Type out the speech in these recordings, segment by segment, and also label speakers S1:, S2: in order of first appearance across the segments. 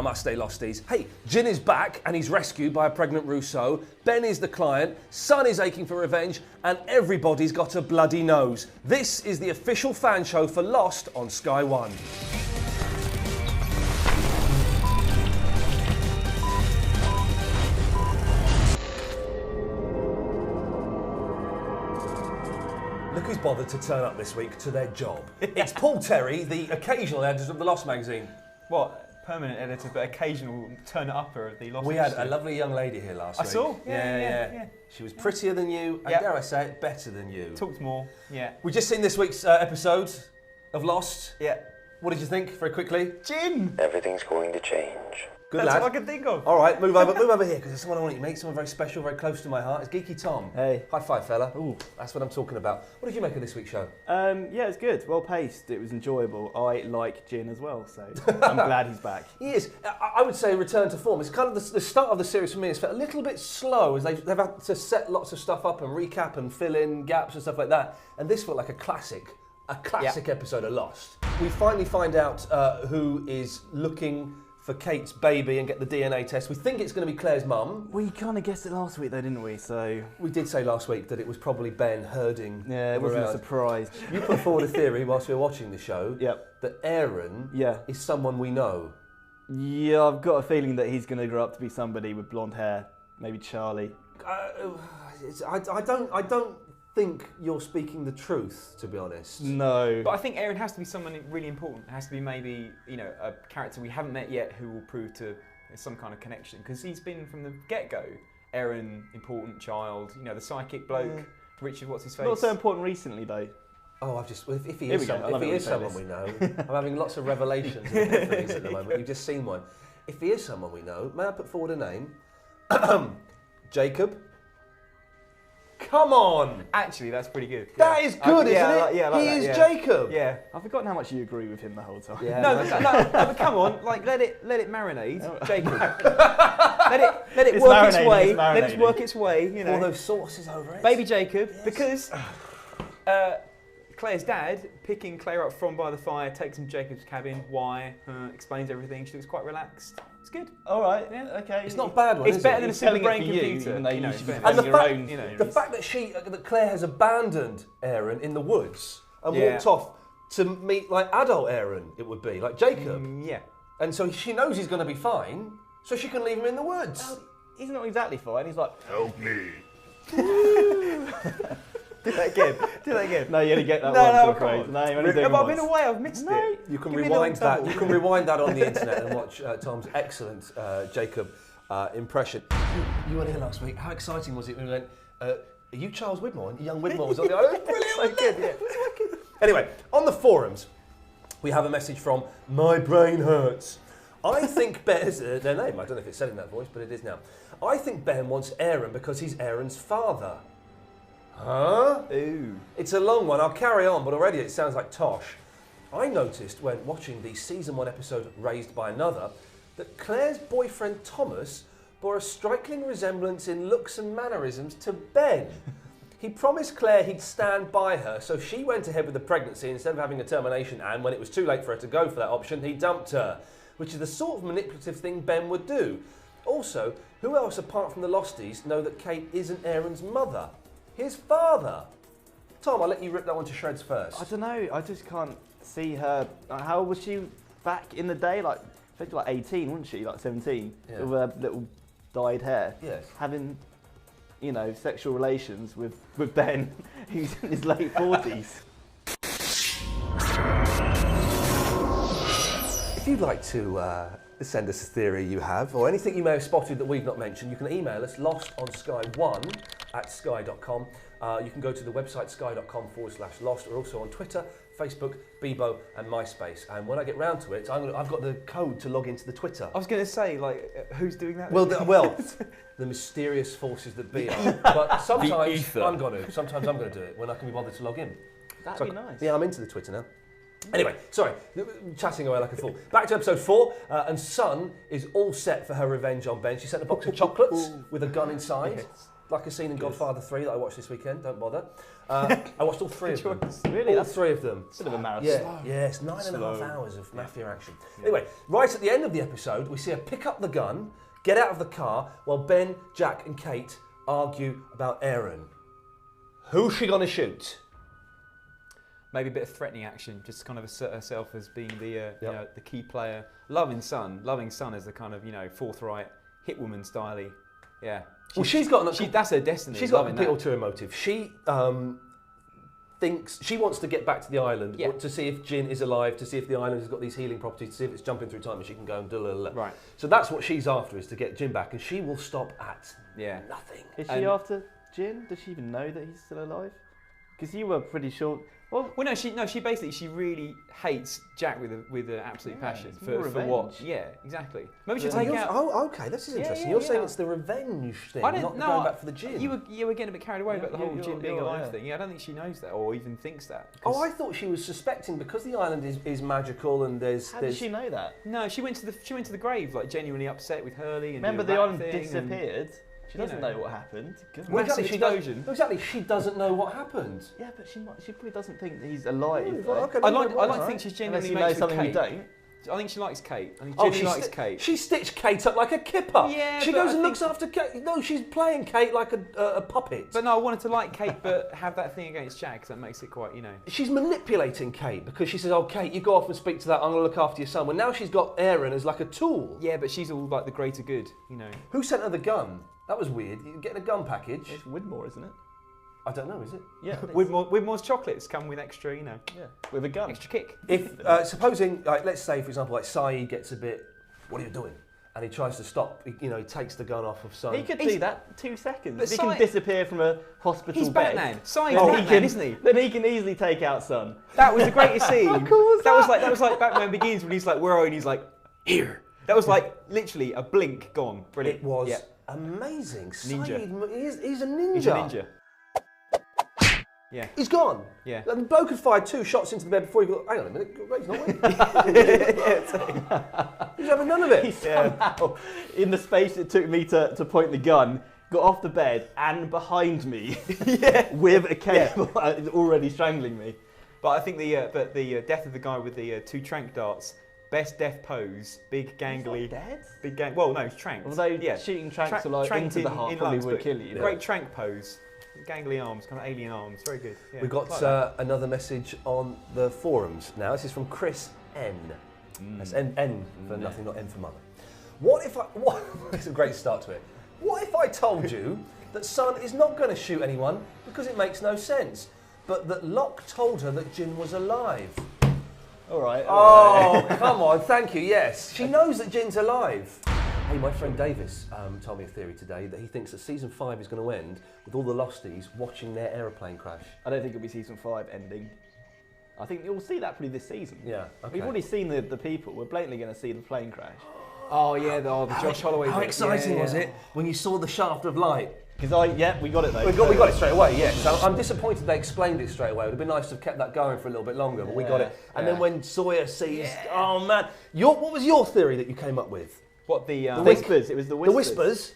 S1: Namaste Losties. Hey, Jin is back and he's rescued by a pregnant Rousseau. Ben is the client, Sun is aching for revenge, and everybody's got a bloody nose. This is the official fan show for Lost on Sky One. Look who's bothered to turn up this week to their job. It's Paul Terry, the occasional editor of the Lost magazine.
S2: What? Permanent editor, but occasional turn-upper of the Lost.
S1: We had a lovely young lady here last week.
S2: I saw. Yeah.
S1: She was prettier than you, and dare I say it, better than you.
S2: Talked more. Yeah.
S1: We've just seen this week's episode of Lost.
S2: Yeah.
S1: What did you think, very quickly?
S2: Jin.
S3: Everything's going to change.
S1: Good
S2: That's
S1: lad.
S2: all I can think of.
S1: All right, move over here, because there's someone I want you to meet, someone very special, very close to my heart. It's Geeky Tom.
S4: Hey.
S1: High five, fella.
S4: Ooh.
S1: That's what I'm talking about. What did you make of this week's show?
S4: Yeah, it's good. Well paced. It was enjoyable. I like Jin as well, so I'm glad he's back.
S1: He is. I would say return to form. It's kind of the start of the series for me. It's felt a little bit slow as they've had to set lots of stuff up and recap and fill in gaps and stuff like that. And this felt like a classic episode of Lost. We finally find out who is looking for Kate's baby and get the DNA test. We think it's going to be Claire's mum.
S4: We kind of guessed it last week though, didn't we? So
S1: We did say last week that it was probably Ben herding.
S4: yeah, it wasn't a
S1: around.
S4: surprise.
S1: You put forward a theory whilst we were watching the show
S4: Yep.
S1: that Aaron is someone we know.
S4: Yeah, I've got a feeling that he's going to grow up to be somebody with blonde hair. Maybe Charlie.
S1: I don't think you're speaking the truth, to be honest.
S4: No.
S2: But I think Aaron has to be someone really important. It has to be maybe, a character we haven't met yet who will prove to some kind of connection. Because he's been from the get-go. Aaron, important child, the psychic bloke. Richard, what's his face?
S4: Not so important recently though.
S1: Oh, if he
S4: Here
S1: is,
S4: we go. I love it when you say
S1: someone
S4: this.
S1: we know, I'm having lots of revelations and epiphanies at the moment. You've just seen one. If he is someone we know, may I put forward a name? Jacob. Come on!
S2: Actually, that's pretty good.
S1: That is good, isn't it?
S2: I like
S1: he
S2: that,
S1: is
S2: yeah.
S1: Jacob.
S2: Yeah.
S4: I've forgotten how much you agree with him the whole time.
S1: Yeah.
S2: No, but come on, let it marinate, Jacob. let it
S4: It's
S2: work its
S4: marinating,
S2: way.
S4: it's
S2: Let it
S4: marinating.
S2: work its way.
S1: All those sauces over it.
S2: Baby Jacob,
S1: Yes.
S2: because Claire's dad, picking Claire up from by the fire, takes him to Jacob's cabin. Why? Explains everything. She looks quite relaxed. It's good.
S4: All right. Yeah. Okay.
S1: It's not a bad one,
S2: It's
S1: is
S2: better
S1: it?
S2: than a
S4: He's
S2: simple
S4: selling
S2: brain
S4: it for you,
S2: computer.
S4: even though you
S2: it's
S4: should be
S2: better.
S1: And the
S4: finding your
S1: fact,
S4: own.
S1: the fact that Claire has abandoned Aaron in the woods and
S2: Yeah.
S1: walked off to meet like adult Aaron, it would be like Jacob,
S2: Yeah.
S1: and so she knows he's going to be fine, so she can leave him in the woods.
S4: Well, he's not exactly fine. He's like,
S3: Help me.
S2: Do that again.
S4: no, you only get that
S2: No,
S4: once,
S2: no,
S4: I'm
S2: come
S4: afraid.
S2: on.
S4: No, you only do it
S2: But I've been
S4: once.
S2: away. I've missed it.
S1: You can
S2: Give me a
S1: rewind
S2: little
S1: that.
S2: double.
S1: You can rewind that on the internet and watch Tom's excellent Jacob impression. You weren't here last week. How exciting was it when we went? Are you Charles Widmore? And young Widmore was on the island. It was brilliant.
S2: So good,
S1: wasn't it? It was wicked. Anyway, on the forums, we have a message from My Brain Hurts. I think Ben's their name. I don't know if it's said in that voice, but it is now. I think Ben wants Aaron because he's Aaron's father. Huh?
S4: Ooh.
S1: It's a long one. I'll carry on, but already it sounds like tosh. I noticed when watching the season 1 episode Raised by Another that Claire's boyfriend Thomas bore a striking resemblance in looks and mannerisms to Ben. He promised Claire he'd stand by her, so she went ahead with the pregnancy instead of having a termination, and when it was too late for her to go for that option, he dumped her, which is the sort of manipulative thing Ben would do. Also, who else apart from the Losties know that Kate isn't Aaron's mother? His father. Tom, I'll let you rip that one to shreds first.
S4: I don't know. I just can't see her. How old was she back in the day? Like, I think like 18, wasn't she? Like 17,
S1: Yeah.
S4: with her little dyed hair.
S1: Yes.
S4: Having, sexual relations with Ben, who's in his late 40s.
S1: If you'd like to send us a theory you have, or anything you may have spotted that we've not mentioned, you can email us lostonsky1@sky.com. You can go to the website sky.com/lost. We're also on Twitter, Facebook, Bebo, and MySpace. And when I get round to it, I've got the code to log into the Twitter.
S2: I was going to say, who's doing that?
S1: Well, the mysterious forces that be are. But sometimes I'm going to do it when I can be bothered to log in.
S4: That'd be nice.
S1: Yeah, I'm into the Twitter now. Anyway, sorry, chatting away like a fool. Back to episode 4, and Sun is all set for her revenge on Ben. She sent a box of chocolates with a gun inside.
S2: Yes.
S1: like a scene in Godfather 3 that I watched this weekend. Don't bother. I watched all 3 of them.
S4: Really?
S1: All
S4: That's
S1: 3 of them.
S4: a bit of a marathon.
S1: Yeah, yes, 9.5 hours of mafia action. Anyway, right at the end of the episode, we see her pick up the gun, get out of the car, while Ben, Jack, and Kate argue about Aaron. Who's she gonna shoot?
S2: Maybe a bit of threatening action, just to kind of assert herself as being the you know, the key player. Loving Son as the kind of, you know, forthright hit woman styley. Yeah.
S1: She's got
S2: that's her destiny.
S1: She's got a complete ulterior motive. She thinks she wants to get back to the island to see if Jin is alive, to see if the island has got these healing properties, to see if it's jumping through time and she can go and do.
S2: Right.
S1: So that's what she's after, is to get Jin back, and she will stop at nothing.
S4: Is she after Jin? Does she even know that he's still alive? Because you were pretty sure.
S2: Well, no. She basically really hates Jack with an absolute passion for
S4: revenge.
S2: what? Yeah, exactly. Maybe she'll take out.
S1: Oh, okay, this is interesting. You're saying it's the revenge thing, not going back for the Jin.
S2: You were getting a bit carried away about the whole Jin being alive thing. Yeah, I don't think she knows that or even thinks that.
S1: Oh, I thought she was suspecting because the island is magical and there's.
S4: How did she know that?
S2: No, she went to the grave like genuinely upset with Hurley and.
S4: Remember the island disappeared. She doesn't know what happened.
S2: Massive explosion.
S1: Exactly, she doesn't know what happened.
S4: Yeah, but she probably doesn't think that he's alive.
S2: I like to think she's genuinely
S4: knows something
S2: with Kate.
S4: we don't.
S2: I think she likes Kate. I think she likes Kate.
S1: She stitched Kate up like a kipper.
S2: Yeah,
S1: she goes and looks after Kate. No, she's playing Kate like a puppet.
S2: But no, I wanted to like Kate, but have that thing against Jack, because that makes it quite, you know.
S1: She's manipulating Kate because she says, "Oh, Kate, you go off and speak to that. I'm going to look after your son." Well, now she's got Aaron as like a tool.
S2: Yeah, but she's all like the greater good, you know.
S1: Who sent her the gun? That was weird. You're getting a gun package.
S4: It's Widmore, isn't it?
S1: I don't know, is it?
S4: Yeah.
S2: Widmore's chocolates come with extra, you know.
S4: Yeah. With a gun.
S2: Extra kick.
S1: If supposing, like, let's say, for example, like Saeed gets a bit, "What are you doing?" and he tries to stop. He takes the gun off of Son.
S4: He could do that 2 seconds.
S2: But
S4: He can disappear from a hospital
S2: He's
S4: bed.
S2: Batman. Saeed's Batman, isn't he?
S4: Then he can easily take out Son.
S2: That was the greatest scene.
S4: How cool was that?
S2: That was like Batman Begins when he's like, "Where are you?" and he's like, "Here." That was like literally a blink gone. Brilliant.
S1: It was amazing.
S2: Ninja.
S1: Saeed, he's a ninja.
S2: He's a ninja. Yeah.
S1: He's gone.
S2: Yeah.
S1: And the bloke had fired 2 shots into the bed before he got. Hang on a minute. Wait, he's not waiting. He's having none of it.
S4: He somehow, in the space it took me to point the gun, got off the bed and behind me with a cable already strangling me.
S2: But I think the death of the guy with the 2 trank darts, best death pose, big gangly.
S4: He's not dead?
S2: Big gang. Well, no, he's tranked.
S4: Although shooting tranks into the heart probably would kill you.
S2: Great trank pose. Gangly arms, kind of alien arms, very good. Yeah,
S1: We've got another message on the forums now. This is from Chris N. That's N for nothing, not N for mother. It's a great start to it. What if I told you that Son is not going to shoot anyone because it makes no sense, but that Locke told her that Jin was alive?
S4: All right.
S1: Come on, thank you, yes. She knows that Jin's alive. Hey, my friend Davis told me a theory today that he thinks that season 5 is going to end with all the Losties watching their aeroplane crash.
S4: I don't think it'll be season 5 ending. I think you'll see that probably this season.
S1: Yeah, okay.
S4: We've already seen the people. We're blatantly going to see the plane crash.
S2: Oh yeah, the Josh Holloway.
S1: How exciting was it when you saw the shaft of light?
S4: Because we got it though.
S1: We got it straight away, yeah. So I'm disappointed they explained it straight away. It would have been nice to have kept that going for a little bit longer, but we got it. And then when Sawyer sees, oh man, what was your theory that you came up with?
S2: What the
S4: Whispers? It was the Whispers.
S1: The Whispers?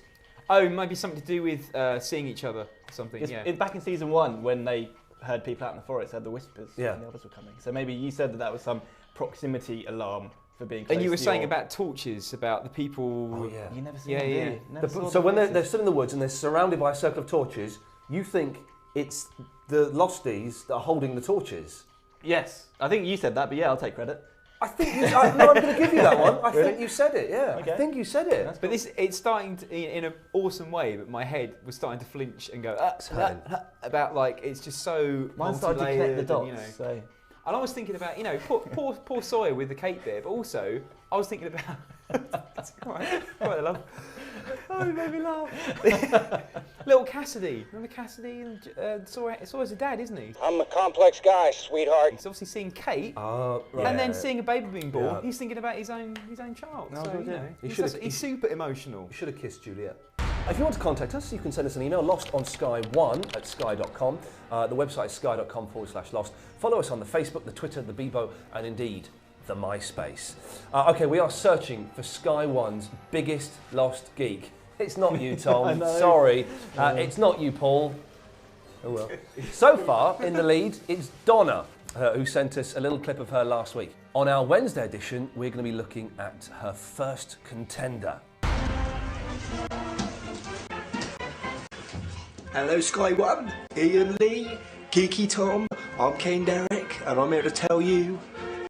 S2: Oh, maybe something to do with seeing each other or something.
S4: Back in season 1, when they heard people out in the forest, had the Whispers, and the others were coming. So maybe you said that was some proximity alarm for being close.
S2: And you were saying about torches, about the people.
S1: Oh yeah.
S4: You never seen them.
S1: So when they're stood in the woods and they're surrounded by a circle of torches, you think it's the Losties that are holding the torches?
S4: Yes, I think you said that, but yeah, I'll take credit.
S1: I think I'm going to give you that one. I think you said it. Yeah,
S4: okay.
S1: I think you said it.
S2: But it's starting to, in an awesome way. But my head was starting to flinch and go about like it's just so.
S4: Mine started to connect the dots.
S2: You know.
S4: So.
S2: And I was thinking about poor Sawyer with the Kate bit, but also I was thinking about quite a laugh. Oh, it made me laugh. Little Cassidy. Remember Cassidy and Sawyer's a dad, isn't he?
S3: I'm a complex guy, sweetheart.
S2: He's obviously seeing Kate,
S1: Right.
S2: and then seeing a baby being born.
S1: Yeah.
S2: He's thinking about his own child.
S4: No,
S2: So, he's super emotional.
S1: You should have kissed Juliet. If you want to contact us, you can send us an email, lostonsky1@sky.com. The website is sky.com/lost. Follow us on the Facebook, the Twitter, the Bebo, and indeed the MySpace. Okay, we are searching for Sky One's biggest lost geek. It's not you, Tom.
S4: I know.
S1: Sorry. It's not you, Paul. Oh well. So far, in the lead, it's Donna, who sent us a little clip of her last week. On our Wednesday edition, we're going to be looking at her first contender.
S5: Hello Sky One, Ian Lee, Geeky Tom, I'm Kane Derrick, and I'm here to tell you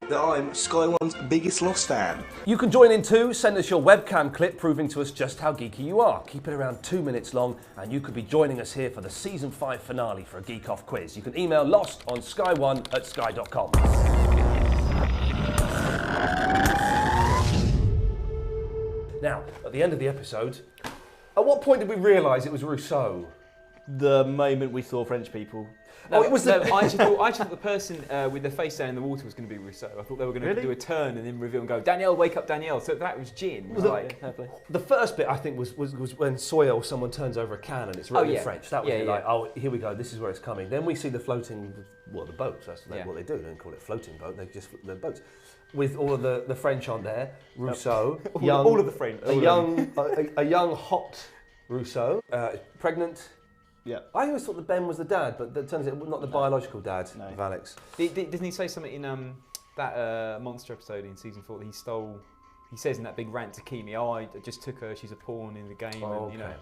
S5: that I'm Sky One's biggest Lost fan.
S1: You can join in too. Send us your webcam clip proving to us just how geeky you are. Keep it around 2 minutes long, and you could be joining us here for the season 5 finale for a Geek Off quiz. You can email lost on sky1@sky.com. Now, at the end of the episode, at what point did we realise it was Rousseau?
S4: The moment we saw French people.
S1: Oh, it was the...
S2: I actually thought the person with their face down in the water was going to be Rousseau. I thought they were going to
S4: Really?
S2: do a turn and then reveal and go, Danielle, wake up, Danielle. So that was Jin. It was like,
S1: The first bit, I think, was when Sawyer or someone turns over a can and it's written in French. That was like, oh, here we go, this is where it's coming. Then we see the floating, well, the boats. That's what they do. They don't call it floating boat, they just the boats. With all of the French on there, Rousseau,
S2: all of the French.
S1: a young, hot Rousseau, pregnant.
S4: Yeah.
S1: I always thought that Ben was the dad, but it turns out not the biological dad
S4: No.
S1: of Alex.
S2: Doesn't he say something in that Monster episode in season 4 that he stole? He says in that big rant to Kimi, "Oh, I just took her. She's a pawn in the game."
S1: Oh,
S2: and, you know,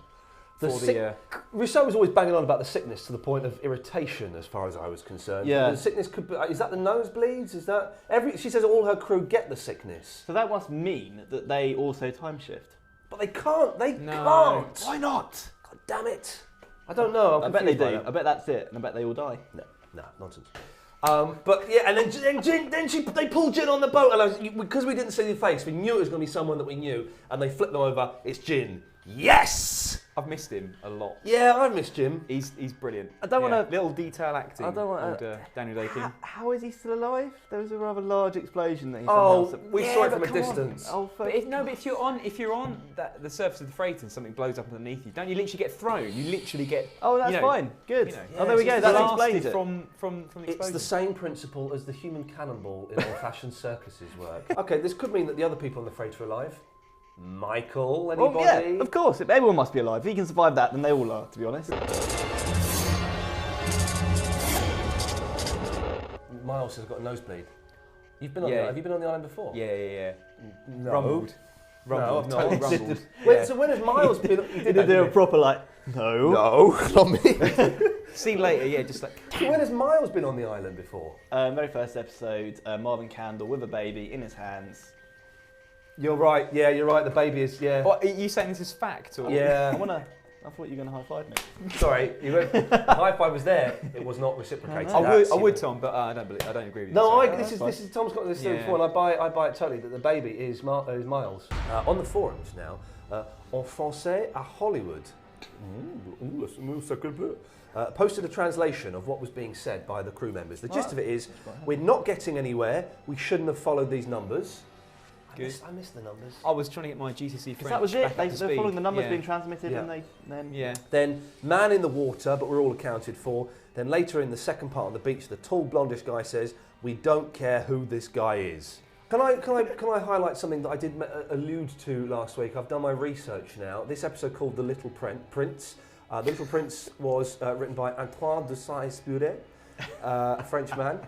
S1: okay. Rousseau was always banging on about the sickness to the point of irritation, as far as I was concerned.
S4: Yeah.
S1: The sickness could be, is that the nosebleeds? Is that she says all her crew get the sickness,
S4: So that must mean that they also time shift.
S1: but they can't. They
S2: No.
S1: can't.
S4: Why not?
S1: God damn it! I don't know.
S4: I bet they
S1: confused by
S4: do.
S1: that.
S4: I bet that's it, and I bet they all die.
S1: No, nonsense. But yeah, and then they pulled Jin on the boat, and because we didn't see the face, we knew it was going to be someone that we knew, and they flipped them over. It's Jin. Yes.
S2: I've missed him a lot.
S1: Yeah, I missed Jim.
S2: He's brilliant.
S4: I don't wanna-
S2: little detail acting.
S4: I don't wanna-
S2: old, Daniel Dakin.
S4: How is he still alive? There was a rather large explosion that he
S1: Oh,
S4: somehow...
S1: we saw it from a distance.
S4: Oh,
S2: But if you're on the surface of the freight and something blows up underneath you, don't you literally get thrown? You literally get.
S4: Oh, that's
S2: you know,
S4: fine. Good.
S2: you know,
S4: Oh, there we go. That explains it.
S2: From the
S1: It's
S2: explosion.
S1: the same principle as the human cannonball in old-fashioned circuses work. Okay, this could mean that the other people on the freighter are alive. Michael, anybody?
S4: Oh, yeah, of course. Everyone must be alive. If he can survive that, then they all are, to be honest.
S1: Miles has got a nosebleed. You've been on
S2: Yeah.
S1: have you been on the island before?
S2: Yeah.
S1: No.
S2: Rumbled.
S1: No, I've not.
S2: Totally rumbled.
S1: Wait, so when has Miles been?
S4: He didn't do a proper, like, no.
S1: No, not me.
S2: See you later, yeah, just like.
S1: So when has Miles been on the island before?
S4: Very first episode, Marvin Candle with a baby in his hands.
S1: You're right. Yeah, you're right. The baby is. Yeah.
S2: What, are you saying this is fact? Or?
S1: Yeah.
S4: I thought you were going to high-five me.
S1: Sorry, the high five was there. It was not reciprocated.
S2: I would, Tom, but I don't agree with you.
S1: No,
S2: sorry.
S1: this is Tom's got this
S2: Yeah.
S1: before, and I buy it totally. That the baby is Miles. On the forums now, en français à Hollywood. Posted a translation of what was being said by the crew members. The gist of it is, we're not getting anywhere. We shouldn't have followed these numbers.
S2: Good.
S1: I missed the numbers.
S2: I was trying to get my GCSE French.
S4: Because that was it.
S2: back up to
S4: They're
S2: speed.
S4: following the numbers
S2: Yeah.
S4: being transmitted,
S1: Yeah.
S4: and they then...
S2: Yeah.
S1: Then man in the water, but we're all accounted for. Then later in the second part on the beach, the tall blondish guy says, "We don't care who this guy is." Can I highlight something that I did allude to last week? I've done my research now. This episode called The Little Prince. The Little Prince was written by Antoine de Saint-Exupéry, a French man,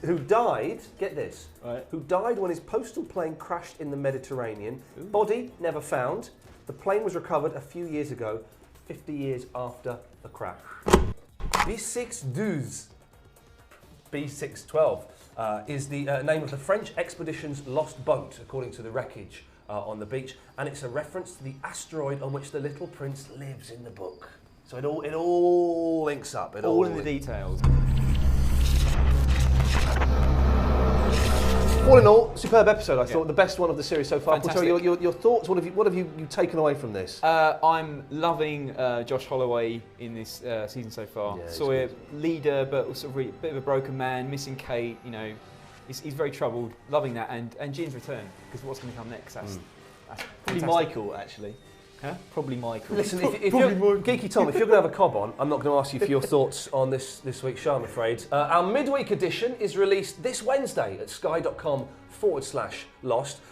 S1: who died, get this,
S4: Right.
S1: who died when his postal plane crashed in the Mediterranean. Body never found. The plane was recovered a few years ago, 50 years after the crash. B612 is the name of the French expedition's lost boat, according to the wreckage on the beach, and it's a reference to the asteroid on which the Little Prince lives in the book. So it all links up.
S2: All in the details.
S1: All in all, superb episode. I
S2: Yeah.
S1: thought the best one of the series so far.
S2: Fantastic.
S1: Tell your thoughts. What have you taken away from this?
S2: I'm loving Josh Holloway in this season so far.
S1: Yeah, he's
S2: Sawyer,
S1: good.
S2: leader, but also a bit of a broken man, missing Kate. You know, he's very troubled. Loving that, and Jin's return, because what's going to come next? That's
S4: Probably
S2: fantastic.
S4: Michael, actually.
S2: Huh?
S4: Probably Michael.
S1: Listen, if you're Geeky Tom, if you're going to have a cob on, I'm not going to ask you for your thoughts on this week's show, I'm afraid. Our midweek edition is released this Wednesday at sky.com/lost.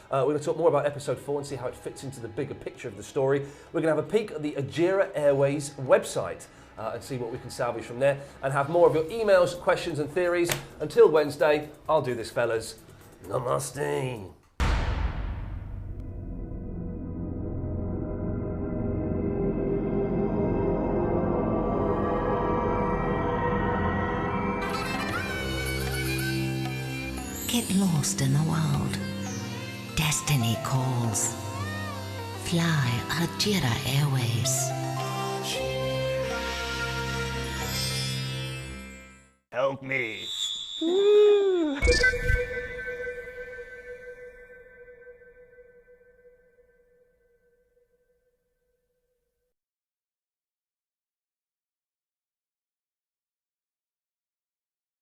S1: We're going to talk more about episode 4 and see how it fits into the bigger picture of the story. We're going to have a peek at the Ajira Airways website and see what we can salvage from there, and have more of your emails, questions and theories. Until Wednesday, I'll do this, fellas. Namaste.
S6: Get lost in the world. Destiny calls. Fly Ajira Airways.
S4: Help me.